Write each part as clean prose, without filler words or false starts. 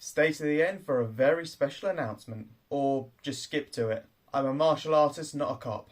Stay to the end for a very special announcement, or just skip to it. I'm a martial artist, not a cop.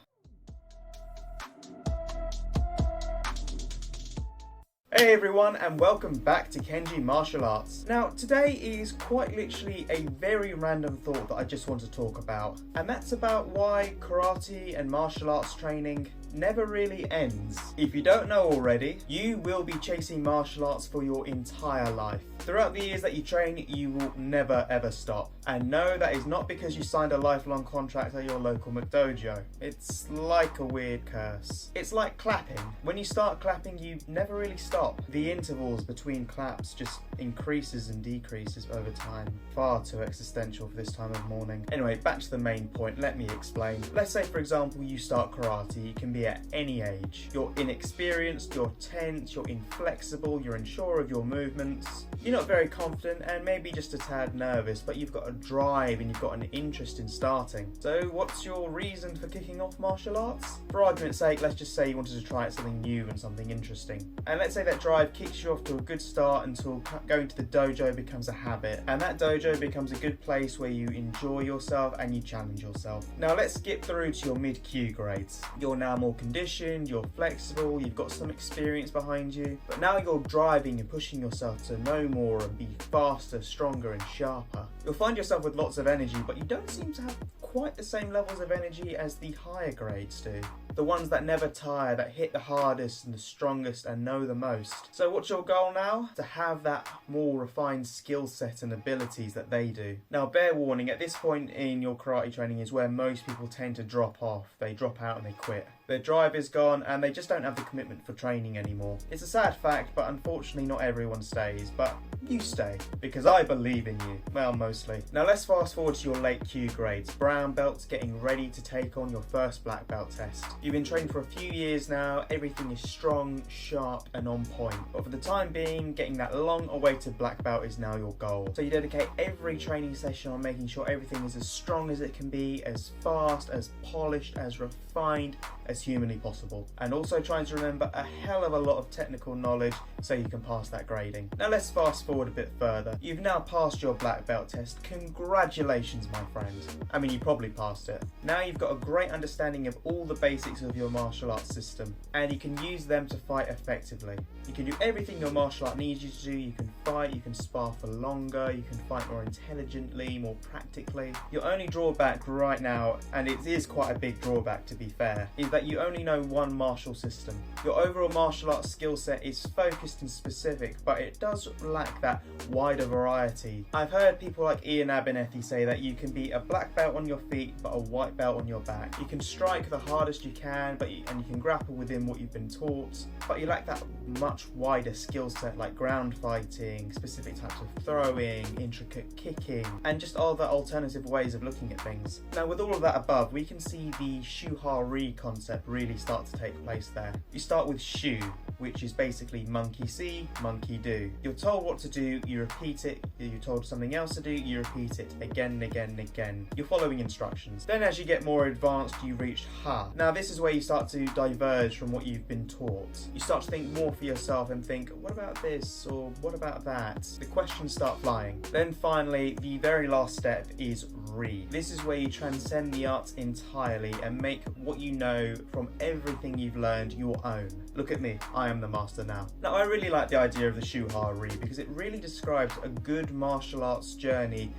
Hey everyone, and welcome back to Kenji Martial Arts. Now today is quite literally a very random thought that I just want to talk about, and that's about why karate and martial arts training never really ends. If you don't know already, you will be chasing martial arts for your entire life. Throughout the years that you train, you will never ever stop. And no, that is not because you signed a lifelong contract at your local McDojo. It's like a weird curse. It's like clapping. When you start clapping, you never really stop. The intervals between claps just increases and decreases over time. Far too existential for this time of morning. Anyway, back to the main point, let me explain. Let's say for example you start karate, you can be at any age. You're inexperienced, you're tense, you're inflexible, you're unsure of your movements. You're not very confident and maybe just a tad nervous, but you've got a drive and you've got an interest in starting. So what's your reason for kicking off martial arts? For argument's sake, let's just say you wanted to try out something new and something interesting. And let's say that drive kicks you off to a good start until going to the dojo becomes a habit. And that dojo becomes a good place where you enjoy yourself and you challenge yourself. Now let's skip through to your mid-Q grades. You're now more conditioned, you're flexible, you've got some experience behind you, but now you're driving and pushing yourself to know more and be faster, stronger and sharper. You'll find yourself with lots of energy, but you don't seem to have quite the same levels of energy as the higher grades do. The ones that never tire, that hit the hardest and the strongest and know the most. So what's your goal now? To have that more refined skill set and abilities that they do. Now bear warning, at this point in your karate training is where most people tend to drop off. They drop out and they quit. Their drive is gone and they just don't have the commitment for training anymore. It's a sad fact, but unfortunately not everyone stays, but you stay, because I believe in you. Well, mostly. Now let's fast forward to your late Q grades. Brown belts getting ready to take on your first black belt test. You've been training for a few years now, everything is strong, sharp and on point. But for the time being, getting that long awaited black belt is now your goal. So you dedicate every training session on making sure everything is as strong as it can be, as fast, as polished, as refined as humanly possible. And also trying to remember a hell of a lot of technical knowledge so you can pass that grading. Now let's fast forward a bit further. You've now passed your black belt test. Congratulations, my friend. I mean, you probably passed it. Now you've got a great understanding of all the basics of your martial arts system, and you can use them to fight effectively. You can do everything your martial art needs you to do. You can fight, you can spar for longer, you can fight more intelligently, more practically. Your only drawback right now, and it is quite a big drawback to be fair, is that you only know one martial system. Your overall martial arts skill set is focused and specific, but it does lack that wider variety. I've heard people like Ian Abernethy say that you can be a black belt on your feet but a white belt on your back. You can strike the hardest you can, and you can grapple within what you've been taught, but you lack that much wider skill set like ground fighting, specific types of throwing, intricate kicking, and just other alternative ways of looking at things. Now with all of that above, we can see the Shu Ha Ri concept really start to take place there. You start with Shu, which is basically monkey see, monkey do. You're told what to do, you repeat it. You're told something else to do, you repeat it again and again and again. You're following instructions. Then as you get more advanced, you reach Ha. Now this is where you start to diverge from what you've been taught. You start to think more for yourself and think, what about this, or what about that? The questions start flying. Then finally, the very last step is Ri. This is where you transcend the arts entirely and make what you know from everything you've learned your own. Look at me, I am the master now. Now I really like the idea of the Shu Ha Ri because it really describes a good martial arts journey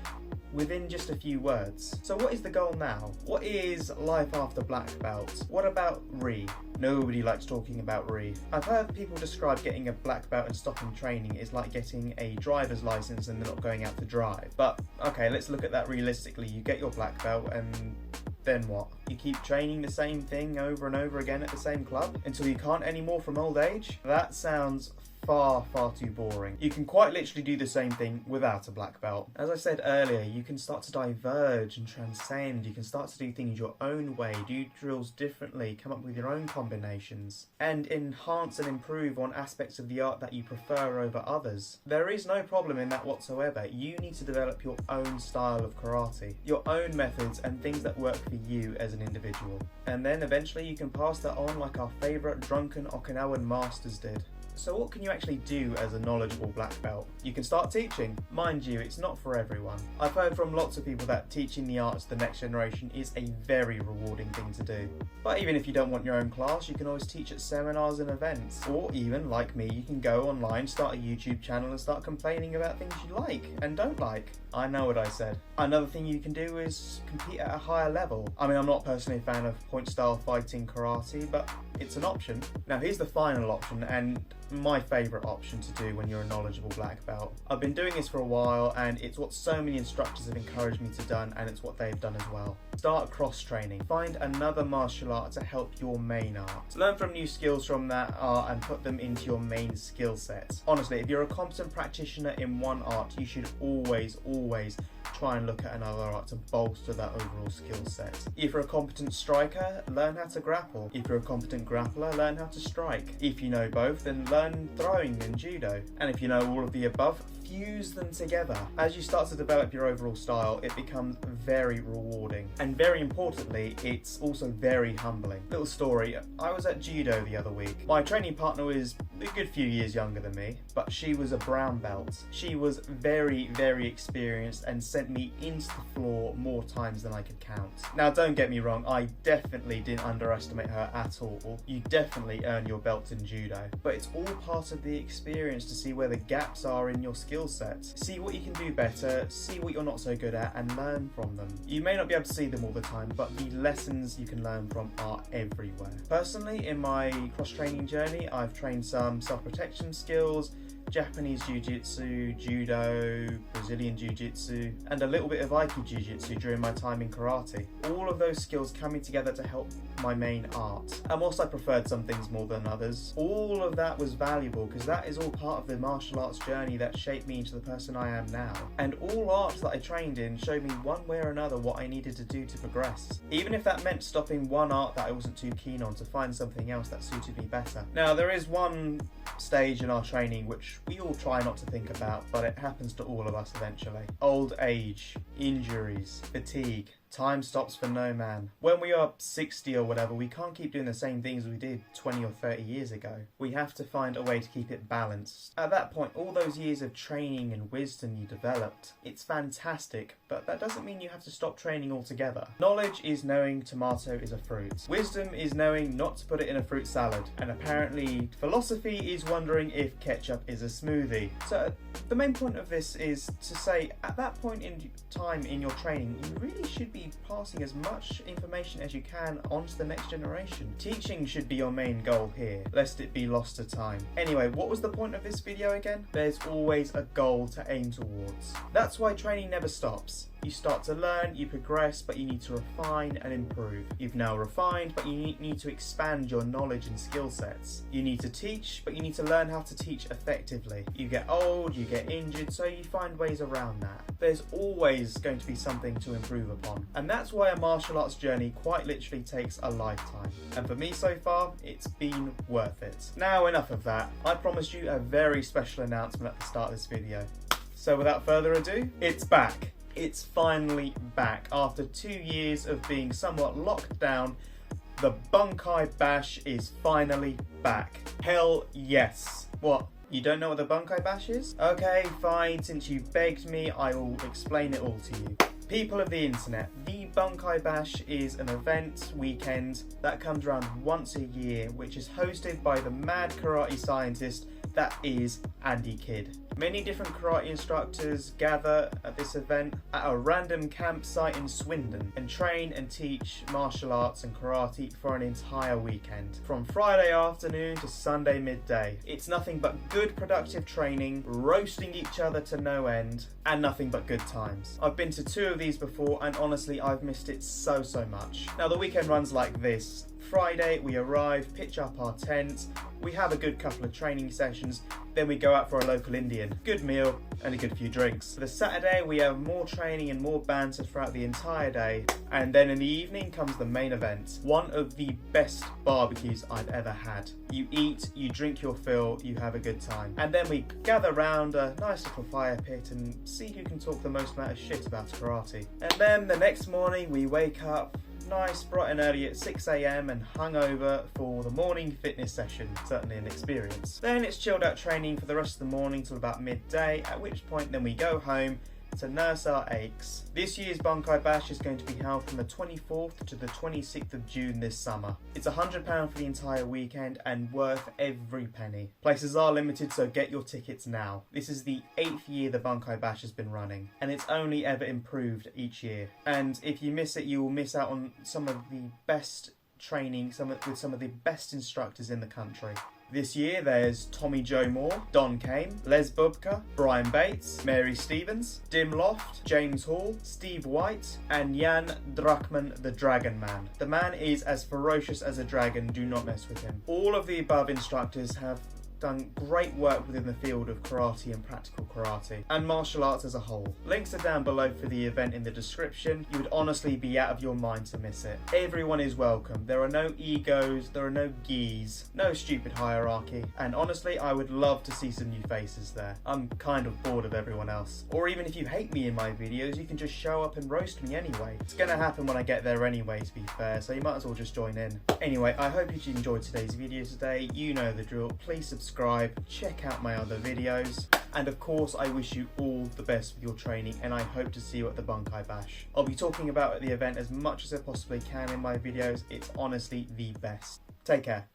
within just a few words. So what is the goal now? What is life after black belt? What about Ri? Nobody likes talking about Ri. I've heard people describe getting a black belt and stopping training is like getting a driver's license and not going out to drive. But okay, let's look at that realistically. You get your black belt and then what? You keep training the same thing over and over again at the same club until you can't anymore from old age? That sounds far too boring. You can quite literally do the same thing without a black belt. As I said earlier, you can start to diverge and transcend. You can start to do things your own way, do drills differently, come up with your own combinations, and enhance and improve on aspects of the art that you prefer over others. There is no problem in that whatsoever. You need to develop your own style of karate, your own methods and things that work for you as an individual. And then eventually you can pass that on like our favourite drunken Okinawan masters did. So what can you actually do as a knowledgeable black belt? You can start teaching. Mind you, it's not for everyone. I've heard from lots of people that teaching the art to the next generation is a very rewarding thing to do. But even if you don't want your own class, you can always teach at seminars and events. Or even, like me, you can go online, start a YouTube channel and start complaining about things you like and don't like. I know what I said. Another thing you can do is compete at a higher level. I mean, I'm not personally a fan of point style fighting karate, but it's an option. Now here's the final option, and my favourite option to do when you're a knowledgeable black belt. I've been doing this for a while and it's what so many instructors have encouraged me to do, and it's what they've done as well. Start cross-training. Find another martial art to help your main art. Learn from new skills from that art and put them into your main skill set. Honestly, if you're a competent practitioner in one art, you should always try and look at another art to bolster that overall skill set. If you're a competent striker, learn how to grapple. If you're a competent grappler, learn how to strike. If you know both, then learn throwing and judo. And if you know all of the above, fuse them together. As you start to develop your overall style, it becomes very rewarding. And very importantly, it's also very humbling. Little story, I was at judo the other week. My training partner was a good few years younger than me, but she was a brown belt. She was very experienced and sent me into the floor more times than I could count. Now don't get me wrong, I definitely didn't underestimate her at all. You definitely earn your belt in judo, but it's all part of the experience to see where the gaps are in your skill set. See what you can do better, see what you're not so good at, and learn from them. You may not be able to see them all the time, but the lessons you can learn from are everywhere. Personally, in my cross-training journey, I've trained some self-protection skills, Japanese jiu-jitsu, judo, Brazilian jiu-jitsu, and a little bit of Aiki jiu-jitsu during my time in karate. All of those skills coming together to help my main art. And whilst I preferred some things more than others, all of that was valuable because that is all part of the martial arts journey that shaped me into the person I am now. And all arts that I trained in showed me one way or another what I needed to do to progress. Even if that meant stopping one art that I wasn't too keen on to find something else that suited me better. Now there is one stage in our training which we all try not to think about, but it happens to all of us eventually. Old age, injuries, fatigue. Time stops for no man. When we are 60 or whatever, we can't keep doing the same things we did 20 or 30 years ago. We have to find a way to keep it balanced. At that point, all those years of training and wisdom you developed, it's fantastic, but that doesn't mean you have to stop training altogether. Knowledge is knowing tomato is a fruit. Wisdom is knowing not to put it in a fruit salad. And apparently, philosophy is wondering if ketchup is a smoothie. So the main point of this is to say, at that point in time in your training, you really should be passing as much information as you can onto the next generation. Teaching should be your main goal here, lest it be lost to time. Anyway, what was the point of this video again? There's always a goal to aim towards. That's why training never stops. You start to learn, you progress, but you need to refine and improve. You've now refined, but you need to expand your knowledge and skill sets. You need to teach, but you need to learn how to teach effectively. You get old, you get injured, so you find ways around that. There's always going to be something to improve upon. And that's why a martial arts journey quite literally takes a lifetime. And for me so far, it's been worth it. Now enough of that. I promised you a very special announcement at the start of this video. So without further ado, it's back. It's finally back. After 2 years of being somewhat locked down, the Bunkai Bash is finally back. Hell yes. What? You don't know what the Bunkai Bash is? Okay, fine. Since you begged me, I will explain it all to you. People of the internet, the Bunkai Bash is an event weekend that comes around once a year, which is hosted by the mad karate scientist that is Andy Kidd. Many different karate instructors gather at this event at a random campsite in Swindon and train and teach martial arts and karate for an entire weekend, from Friday afternoon to Sunday midday. It's nothing but good productive training, roasting each other to no end, and nothing but good times. I've been to 2 of these before and honestly I've missed it so much. Now the weekend runs like this. Friday we arrive, pitch up our tent, we have a good couple of training sessions, then we go out for a local Indian, good meal and a good few drinks. For the Saturday we have more training and more banter throughout the entire day, and then in the evening comes the main event, one of the best barbecues I've ever had. You eat, you drink your fill, you have a good time, and then we gather round a nice little fire pit and see who can talk the most amount of shit about karate. And then the next morning we wake up, nice, bright and early at 6 AM and hungover for the morning fitness session. Certainly an experience. Then it's chilled out training for the rest of the morning till about midday, at which point then we go home to nurse our aches. This year's Bunkai Bash is going to be held from the 24th to the 26th of June this summer. It's £100 for the entire weekend and worth every penny. Places are limited, so get your tickets now. This is the 8th year the Bunkai Bash has been running, and it's only ever improved each year. And if you miss it, you will miss out on some of the best training, with some of the best instructors in the country. This year there's Tommy Joe Moore, Don Kane, Les Bubka, Brian Bates, Mary Stevens, Dim Loft, James Hall, Steve White, and Jan Druckmann the Dragon Man. The man is as ferocious as a dragon, do not mess with him. All of the above instructors have done great work within the field of karate and practical karate, and martial arts as a whole. Links are down below for the event in the description. You would honestly be out of your mind to miss it. Everyone is welcome. There are no egos, there are no geese, no stupid hierarchy, and honestly I would love to see some new faces there. I'm kind of bored of everyone else. Or even if you hate me in my videos, you can just show up and roast me anyway. It's gonna happen when I get there anyway, to be fair, so you might as well just join in. Anyway, I hope you enjoyed today's video today. You know the drill. Please subscribe, check out my other videos, and of course I wish you all the best with your training, and I hope to see you at the Bunkai Bash. I'll be talking about the event as much as I possibly can in my videos. It's honestly the best. Take care.